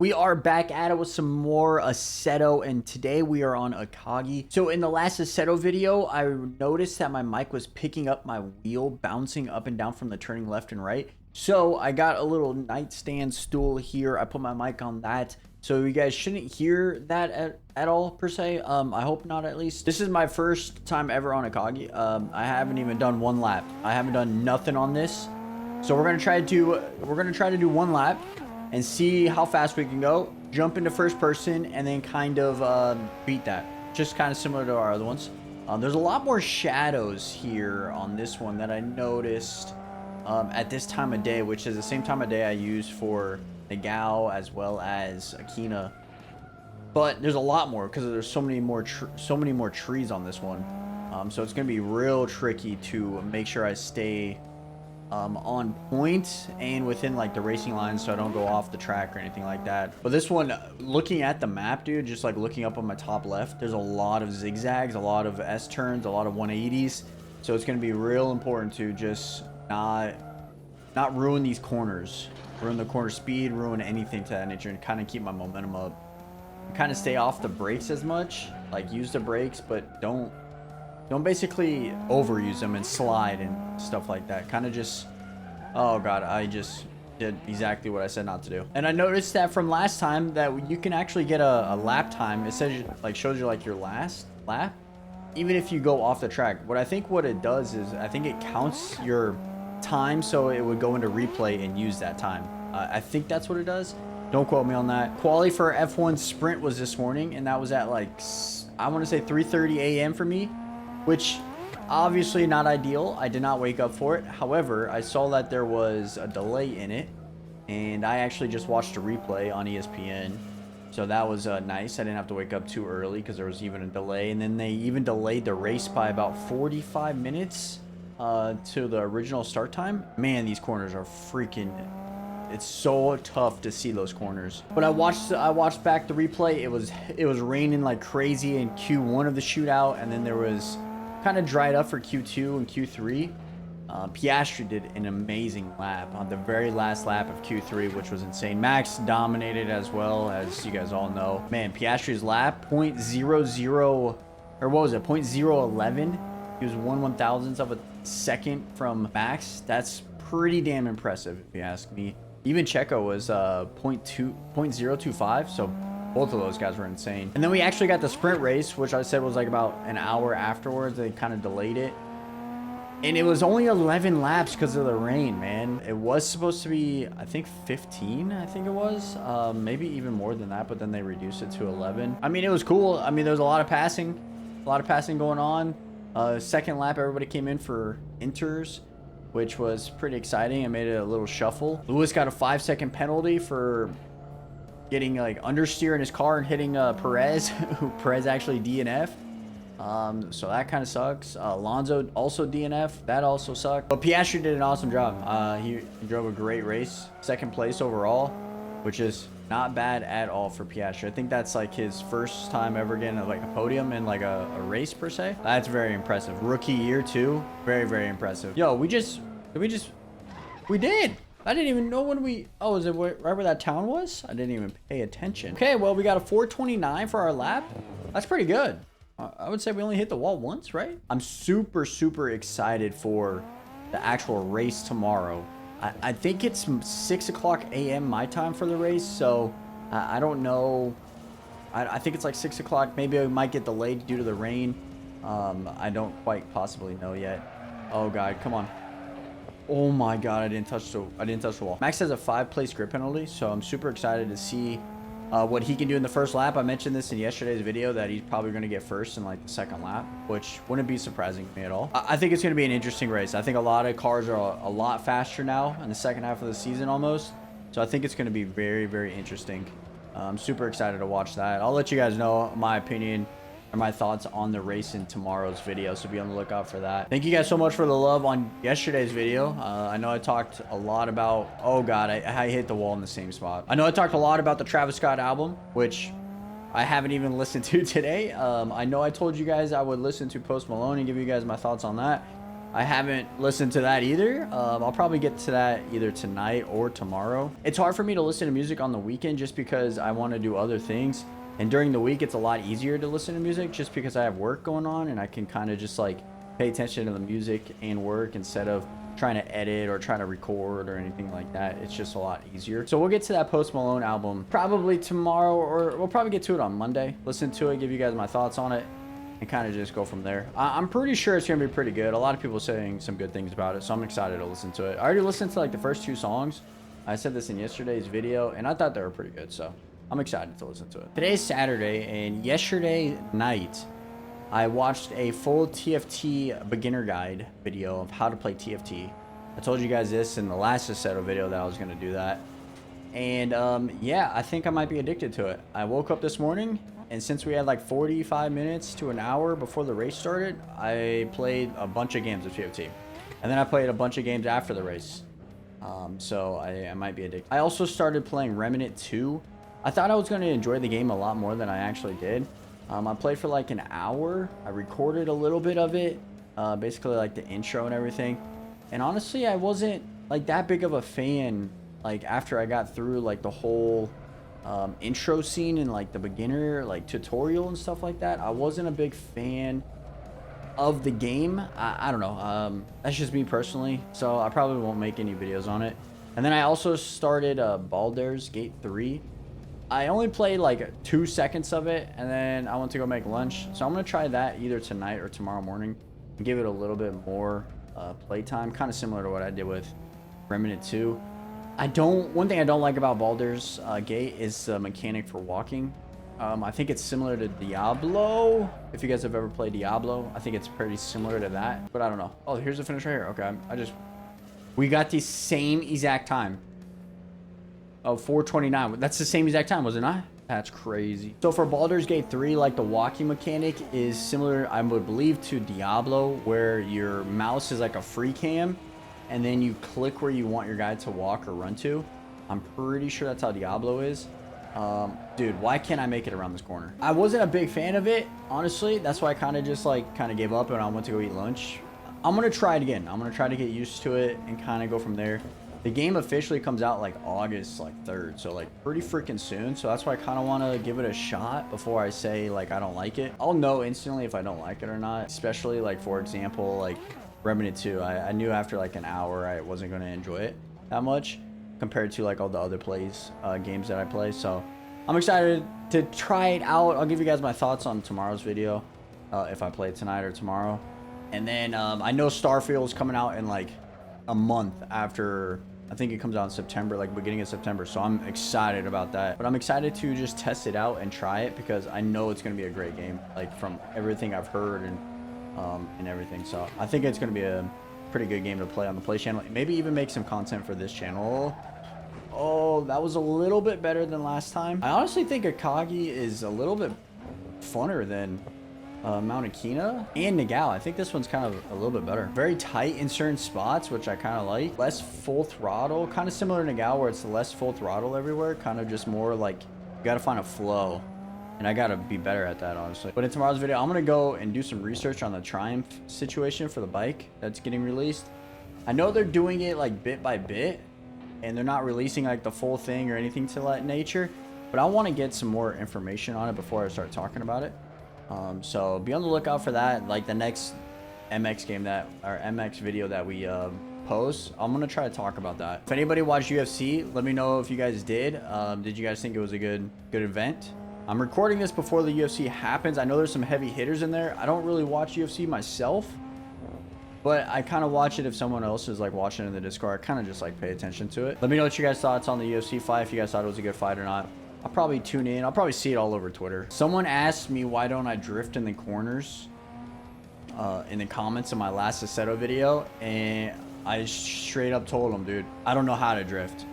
We are back at it with some more Assetto, and today we are on Akagi. So in the last Assetto video, I noticed that my mic was picking up my wheel, bouncing up and down from the turning left and right. So I got a little nightstand stool here. I put my mic on that. So you guys shouldn't hear that at all, per se. I hope not, at least. This is my first time ever on Akagi. I haven't even done one lap. I haven't done nothing on this. So we're gonna try to do one lap and see how fast we can go, jump into first person, and then kind of beat that. Just kind of similar to our other ones. There's a lot more shadows here on this one that I noticed at this time of day, which is the same time of day I use for Nagao as well as Akina. But there's a lot more because there's so many more trees on this one. So it's gonna be real tricky to make sure I stay on point and within like the racing lines so I don't go off the track or anything like that. But this one, looking at the map, dude, just like looking up on my top left, there's a lot of zigzags, a lot of S turns, a lot of 180s. So it's going to be real important to just not ruin these corners, ruin the corner speed, ruin anything to that nature, and kind of keep my momentum up. Kind of stay off the brakes as much, like use the brakes, but don't basically overuse them and slide and stuff like that. Kind of just, oh god, I just did exactly what I said not to do. And I noticed that from last time that you can actually get a lap time. It says, like, shows you like your last lap, even if you go off the track. What it does is, I think it counts your time, so it would go into replay and use that time. I think that's what it does. Don't quote me on that. Quali for F1 sprint was this morning, and that was at like, I want to say 3:30 a.m. for me, which obviously not ideal. I did not wake up for it. However, I saw that there was a delay in it, and I actually just watched a replay on ESPN. So that was nice. I didn't have to wake up too early because there was even a delay. And then they even delayed the race by about 45 minutes to the original start time. Man, these corners are freaking... It's so tough to see those corners. But I watched back the replay. It was raining like crazy in Q1 of the shootout, and then there was kind of dried up for Q2 and Q3. Piastri did an amazing lap on the very last lap of Q3, which was insane. Max dominated as well, as you guys all know. Man, Piastri's lap, 0.00, or what was it, 0.011. He was 1/1000th of a second from Max. That's pretty damn impressive, if you ask me. Even Checo was 0.025, so both of those guys were insane. And then we actually got the sprint race, which I said was like about an hour afterwards. They kind of delayed it. And it was only 11 laps because of the rain, man. It was supposed to be, I think, 15, I think it was. Maybe even more than that, but then they reduced it to 11. I mean, it was cool. I mean, there was a lot of passing going on. Second lap, everybody came in for inters, which was pretty exciting. It made it a little shuffle. Lewis got a 5-second penalty for getting like understeer in his car and hitting Perez, who Perez actually DNF. So that kind of sucks. Alonso also DNF. That also sucked. But Piastri did an awesome job. He drove a great race. Second place overall, which is not bad at all for Piastri. I think that's like his first time ever getting like a podium in like a race per se. That's very impressive. Rookie year too. Very, very impressive. Yo, we did. I didn't even know when we... Oh, is it right where that town was? I didn't even pay attention. Okay, well, we got a 4:29 for our lap. That's pretty good. I would say we only hit the wall once, right? I'm super, super excited for the actual race tomorrow. I think it's 6 o'clock a.m. my time for the race, so I don't know. I think it's like 6 o'clock. Maybe it might get delayed due to the rain. I don't quite possibly know yet. Oh, God, come on. Oh my god, I didn't touch the wall. Max has a 5-place grip penalty, so I'm super excited to see what he can do in the first lap. I mentioned this in yesterday's video that he's probably going to get first in like the second lap, which wouldn't be surprising to me at all. I think it's going to be an interesting race. I think a lot of cars are a lot faster now in the second half of the season almost. So I think it's going to be very, very interesting. I'm super excited to watch that. I'll let you guys know my opinion or my thoughts on the race in tomorrow's video, so be on the lookout for that. Thank you guys so much for the love on yesterday's video. I know I talked a lot about... Oh god, I hit the wall in the same spot. I know I talked a lot about the Travis Scott album, which I haven't even listened to today. I know I told you guys I would listen to Post Malone and give you guys my thoughts on that. I haven't listened to that either. I'll probably get to that either tonight or tomorrow. It's hard for me to listen to music on the weekend just because I want to do other things. And during the week, it's a lot easier to listen to music just because I have work going on and I can kind of just like pay attention to the music and work instead of trying to edit or trying to record or anything like that. It's just a lot easier. So we'll get to that Post Malone album probably tomorrow, or we'll probably get to it on Monday. Listen to it, give you guys my thoughts on it, and kind of just go from there. I'm pretty sure it's gonna be pretty good. A lot of people are saying some good things about it, so I'm excited to listen to it. I already listened to like the first 2 songs. I said this in yesterday's video, and I thought they were pretty good, so I'm excited to listen to it. Today's Saturday, and yesterday night, I watched a full TFT beginner guide video of how to play TFT. I told you guys this in the last Assetto video that I was gonna do that. And yeah, I think I might be addicted to it. I woke up this morning, and since we had like 45 minutes to an hour before the race started, I played a bunch of games of TFT. And then I played a bunch of games after the race. So I might be addicted. I also started playing Remnant 2. I thought I was going to enjoy the game a lot more than I actually did. I played for like an hour. I recorded a little bit of it, basically like the intro and everything. And honestly, I wasn't like that big of a fan. Like after I got through like the whole intro scene and like the beginner like tutorial and stuff like that, I wasn't a big fan of the game. I don't know. That's just me personally. So I probably won't make any videos on it. And then I also started Baldur's Gate 3. I only played like 2 seconds of it, and then I went to go make lunch. So I'm going to try that either tonight or tomorrow morning and give it a little bit more playtime, kind of similar to what I did with Remnant 2. One thing I don't like about Baldur's Gate is the mechanic for walking. I think it's similar to Diablo. If you guys have ever played Diablo, I think it's pretty similar to that, but I don't know. Oh, here's the finish right here. Okay, we got the same exact time. Oh, 4:29. That's the same exact time, was it not? That's crazy. So for Baldur's Gate 3, like the walking mechanic is similar, I would believe, to Diablo, where your mouse is like a free cam, and then you click where you want your guy to walk or run to. I'm pretty sure that's how Diablo is. Dude, why can't I make it around this corner? I wasn't a big fan of it, honestly. That's why I kind of just like gave up and I went to go eat lunch. I'm gonna try it again. I'm gonna try to get used to it and kind of go from there. The game officially comes out like August 3rd, so like pretty freaking soon. So that's why I kind of want to give it a shot before I say like I don't like it. I'll know instantly if I don't like it or not. Especially like, for example, like Remnant 2. I knew after like an hour I wasn't going to enjoy it that much compared to like all the other games that I play. So I'm excited to try it out. I'll give you guys my thoughts on tomorrow's video if I play it tonight or tomorrow. And then I know Starfield is coming out in like a month after. I think it comes out in September, like beginning of September. So I'm excited about that. But I'm excited to just test it out and try it because I know it's going to be a great game, like from everything I've heard and everything. So I think it's going to be a pretty good game to play on the Play channel. Maybe even make some content for this channel. Oh, that was a little bit better than last time. I honestly think Akagi is a little bit funner than Mount Akina and Nagao. I think this one's kind of a little bit better. Very tight in certain spots, which I kind of like. Less full throttle, kind of similar to Nagao, where it's less full throttle everywhere. Kind of just more like you got to find a flow, and I got to be better at that, honestly. But in tomorrow's video, I'm gonna go and do some research on the Triumph situation for the bike that's getting released. I know they're doing it like bit by bit, and they're not releasing like the full thing or anything to that nature. But I want to get some more information on it before I start talking about it. So be on the lookout for that. Like the next MX game MX video that we post, I'm gonna try to talk about that. If anybody watched UFC, let me know if you guys did. Did you guys think it was a good event? I'm recording this before the UFC happens. I know there's some heavy hitters in there. I don't really watch UFC myself, but I kind of watch it if someone else is like watching in the Discord. I kind of just like pay attention to it. Let me know what you guys thoughts on the UFC fight, if you guys thought it was a good fight or not. I'll probably tune in. I'll probably see it all over Twitter. Someone asked me why don't I drift in the corners in the comments of my last Assetto video, and I straight up told him, dude, I don't know how to drift.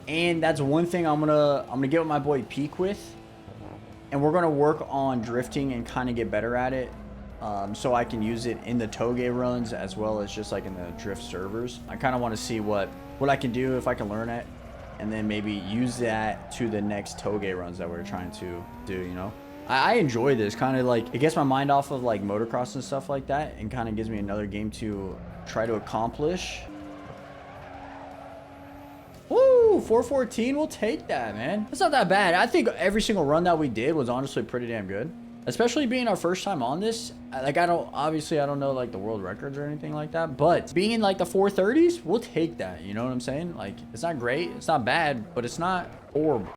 And that's one thing I'm gonna get with my boy Peak with, and we're gonna work on drifting and kind of get better at it, so I can use it in the TOUGE runs as well as just like in the drift servers. I kind of want to see what I can do if I can learn it, and then maybe use that to the next TOUGE runs that we're trying to do, you know. I enjoy this. Kind of like, it gets my mind off of like motocross and stuff like that, and kind of gives me another game to try to accomplish. Woo, 414, we'll take that, man. That's not that bad. I think every single run that we did was honestly pretty damn good. Especially being our first time on this. Like, obviously I don't know like the world records or anything like that, but being in like the 430s, we'll take that. You know what I'm saying? Like, it's not great, it's not bad, but it's not horrible.